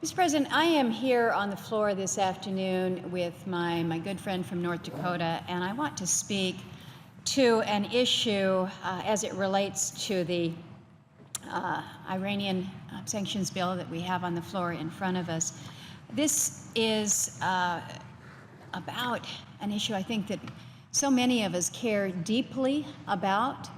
Mr. President, I am here on the floor this afternoon with my good friend from North Dakota, and I want to speak to an issue as it relates to the Iranian sanctions bill that we have on the floor in front of us. This is about an issue I think that so many of us care deeply about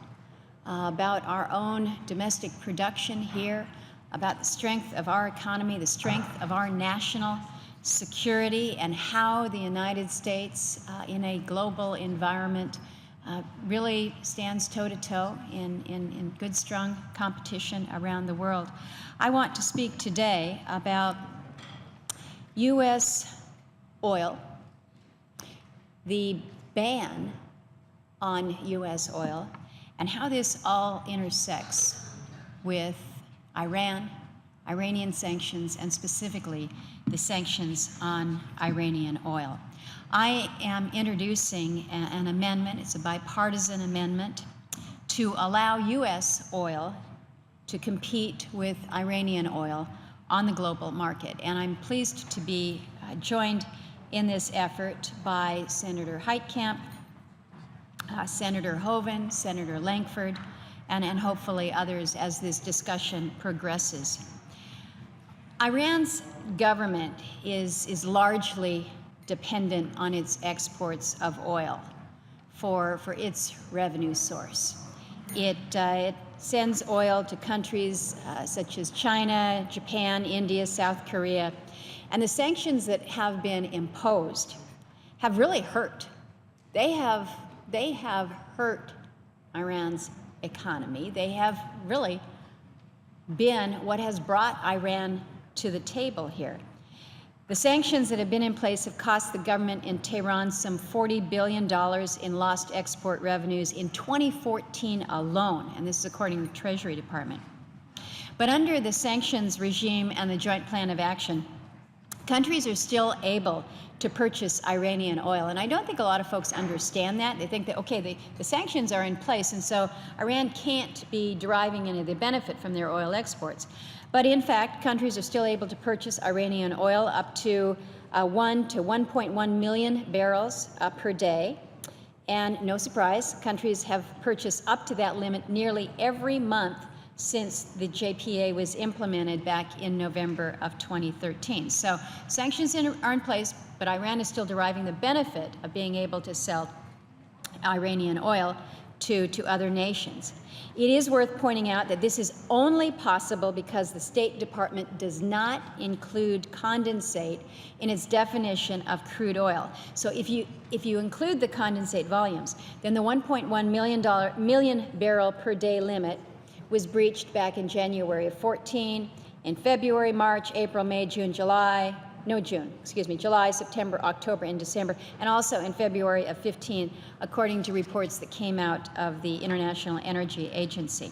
our own domestic production here, about the strength of our economy, the strength of our national security, and how the United States in a global environment really stands toe-to-toe in good, strong competition around the world. I want to speak today about U.S. oil, the ban on U.S. oil, and how this all intersects with Iran, Iranian sanctions, and specifically the sanctions on Iranian oil. I am introducing an amendment, it's a bipartisan amendment, to allow U.S. oil to compete with Iranian oil on the global market. And I'm pleased to be joined in this effort by Senator Heitkamp, Senator Hoeven, Senator Lankford, and hopefully others as this discussion progresses. Iran's government is largely dependent on its exports of oil for its revenue source. It sends oil to countries such as China, Japan, India, South Korea, and the sanctions that have been imposed have really hurt. They have hurt Iran's economy. They have really been what has brought Iran to the table here. The sanctions that have been in place have cost the government in Tehran some $40 billion in lost export revenues in 2014 alone, and this is according to the Treasury Department. But under the sanctions regime and the Joint Plan of Action, countries are still able to purchase Iranian oil. And I don't think a lot of folks understand that. They think that, okay, the sanctions are in place, and so Iran can't be deriving any of the benefit from their oil exports. But in fact, countries are still able to purchase Iranian oil up to 1 to 1.1 million barrels per day. And no surprise, countries have purchased up to that limit nearly every month since the JPA was implemented back in November of 2013. So sanctions are in place, but Iran is still deriving the benefit of being able to sell Iranian oil to other nations. It is worth pointing out that this is only possible because the State Department does not include condensate in its definition of crude oil. So if you include the condensate volumes, then the 1.1 million barrel per day limit was breached back in January of 14, in February, March, April, May, June, July, July, September, October, and December, and also in February of 15, according to reports that came out of the International Energy Agency.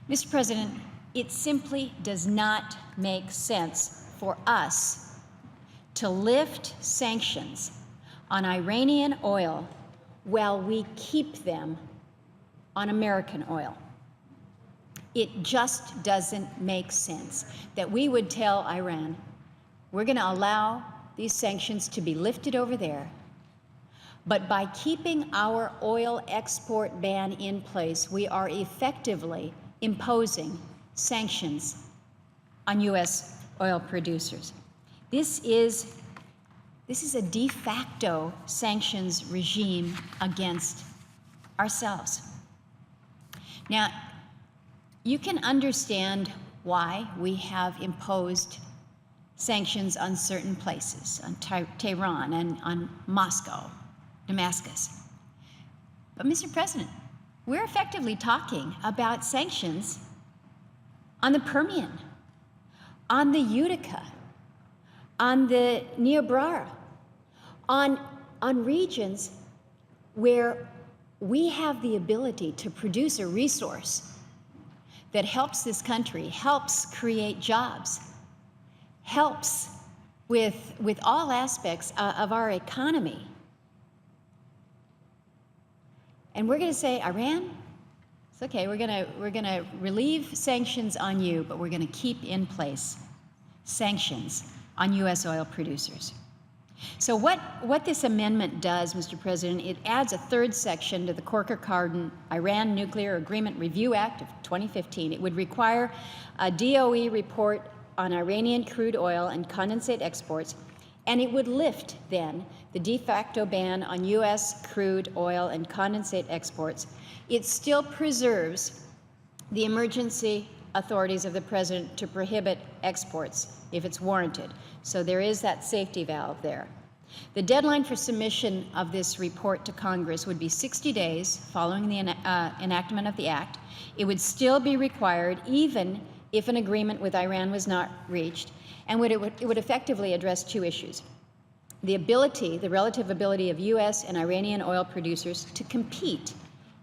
Mr. President, it simply does not make sense for us to lift sanctions on Iranian oil while we keep them on American oil. It just doesn't make sense that we would tell Iran, we're going to allow these sanctions to be lifted over there, but by keeping our oil export ban in place, we are effectively imposing sanctions on U.S. oil producers. This is a de facto sanctions regime against ourselves. Now, you can understand why we have imposed sanctions on certain places, on Tehran and on Moscow, Damascus. But Mr. President, we're effectively talking about sanctions on the Permian, on the Utica, on the Niobrara, on regions where we have the ability to produce a resource that helps this country, helps create jobs, helps with all aspects of our economy. And we're going to say, Iran, it's okay, we're going to relieve sanctions on you, but we're going to keep in place sanctions on U.S. oil producers. So what this amendment does, Mr. President, it adds a third section to the Corker-Cardin Iran Nuclear Agreement Review Act of 2015. It would require a DOE report on Iranian crude oil and condensate exports, and it would lift, then, the de facto ban on U.S. crude oil and condensate exports. It still preserves the emergency authorities of the President to prohibit exports if it's warranted. So there is that safety valve there. The deadline for submission of this report to Congress would be 60 days following the enactment of the Act. It would still be required even if an agreement with Iran was not reached, and it would effectively address two issues: the relative ability of U.S. and Iranian oil producers to compete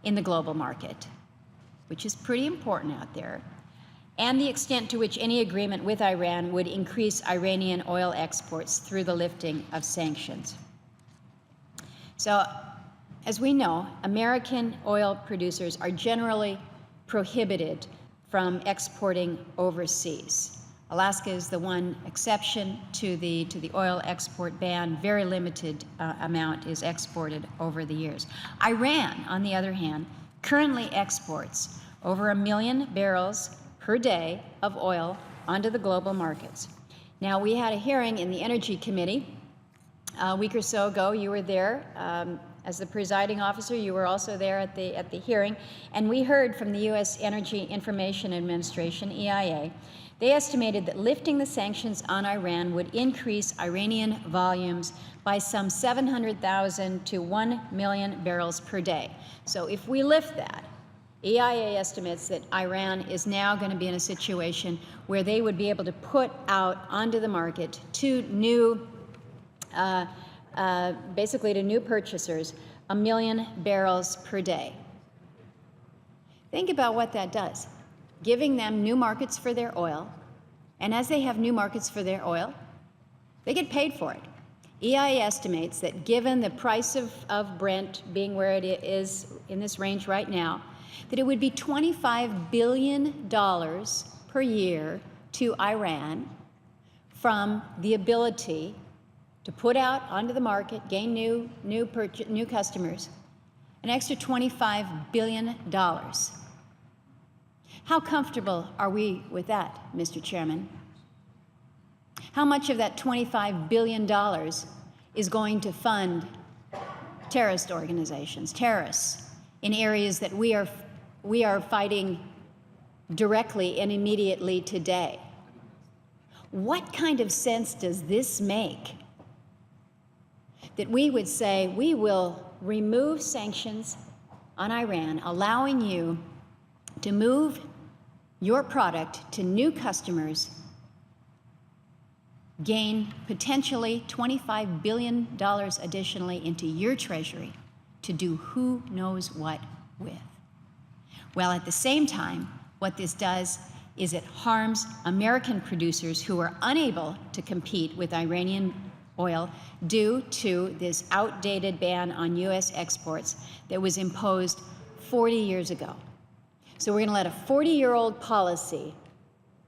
in the global market, which is pretty important out there, and the extent to which any agreement with Iran would increase Iranian oil exports through the lifting of sanctions. So, as we know, American oil producers are generally prohibited from exporting overseas. Alaska is the one exception to the oil export ban. Very limited amount is exported over the years. Iran, on the other hand, currently exports over 1 million barrels per day of oil onto the global markets. Now, we had a hearing in the Energy Committee a week or so ago. You were there as the presiding officer. You were also there at the hearing, and we heard from the U.S. Energy Information Administration, EIA. They estimated that lifting the sanctions on Iran would increase Iranian volumes by some 700,000 to 1 million barrels per day. So if we lift that, EIA estimates that Iran is now going to be in a situation where they would be able to put out onto the market to new, basically to new purchasers, 1 million barrels per day. Think about what that does. Giving them new markets for their oil, and as they have new markets for their oil, they get paid for it. EIA estates that given the price of Brent being where it is in this range right now, that it would be $25 billion per year to Iran from the ability to put out onto the market, gain new customers, an extra $25 billion. How comfortable are we with that, Mr. Chairman? How much of that $25 billion is going to fund terrorist organizations, terrorists, in areas that we are fighting directly and immediately today? What kind of sense does this make? That we would say we will remove sanctions on Iran, allowing you to move your product to new customers, gain potentially $25 billion additionally into your treasury to do who knows what with. Well, at the same time, what this does is it harms American producers who are unable to compete with Iranian oil due to this outdated ban on U.S. exports that was imposed 40 years ago. So we're going to let a 40-year-old policy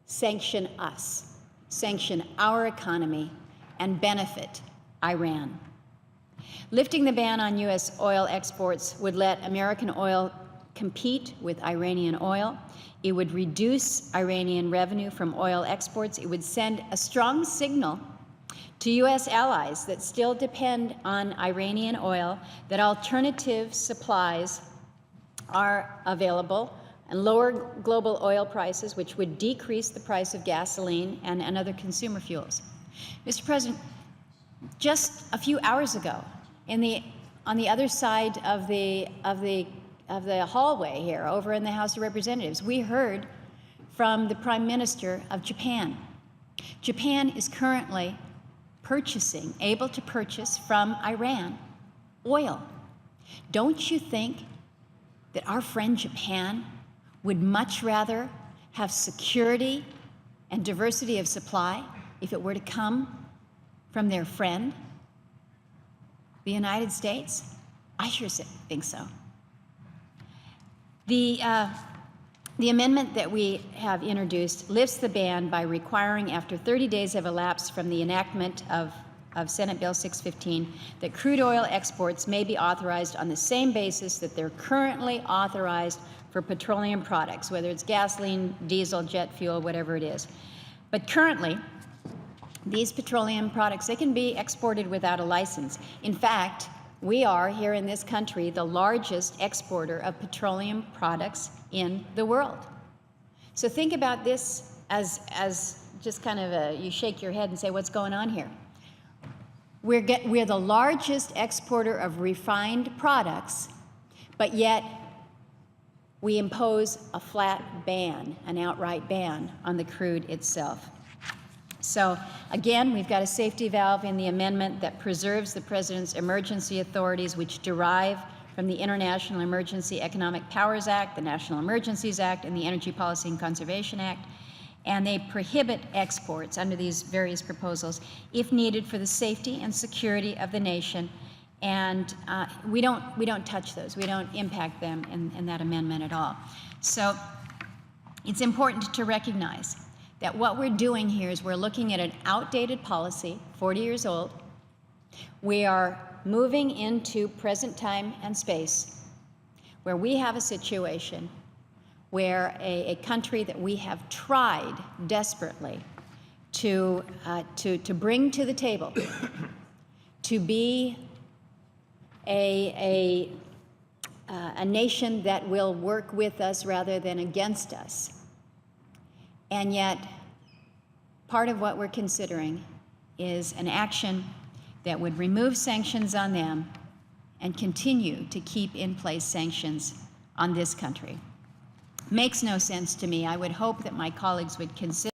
sanction us, sanction our economy, and benefit Iran. Lifting the ban on U.S. oil exports would let American oil compete with Iranian oil. It would reduce Iranian revenue from oil exports. It would send a strong signal to U.S. allies that still depend on Iranian oil that alternative supplies are available, and lower global oil prices, which would decrease the price of gasoline and other consumer fuels. Mr. President, just a few hours ago, on the other side of the hallway here, over in the House of Representatives, we heard from the Prime Minister of Japan. Japan is currently able to purchase from Iran oil. Don't you think that our friend Japan would much rather have security and diversity of supply if it were to come from their friend, the United States? I sure think so. The The amendment that we have introduced lifts the ban by requiring, after 30 days have elapsed from the enactment of Senate Bill 615, that crude oil exports may be authorized on the same basis that they're currently authorized for petroleum products, whether it's gasoline, diesel, jet fuel, whatever it is. But currently, these petroleum products, they can be exported without a license. In fact, we are, here in this country, the largest exporter of petroleum products in the world. So think about this as just kind of you shake your head and say, what's going on here? We're the largest exporter of refined products, but yet we impose a flat ban, an outright ban on the crude itself. So again, we've got a safety valve in the amendment that preserves the President's emergency authorities, which derive from the International Emergency Economic Powers Act, the National Emergencies Act, and the Energy Policy and Conservation Act. And they prohibit exports under these various proposals if needed for the safety and security of the nation. And we don't touch those. We don't impact them in that amendment at all. So it's important to recognize that what we're doing here is we're looking at an outdated policy, 40 years old. We are moving into present time and space where we have a situation where a country that we have tried desperately to bring to the table to be a nation that will work with us rather than against us. And yet, part of what we're considering is an action that would remove sanctions on them and continue to keep in place sanctions on this country. Makes no sense to me. I would hope that my colleagues would consider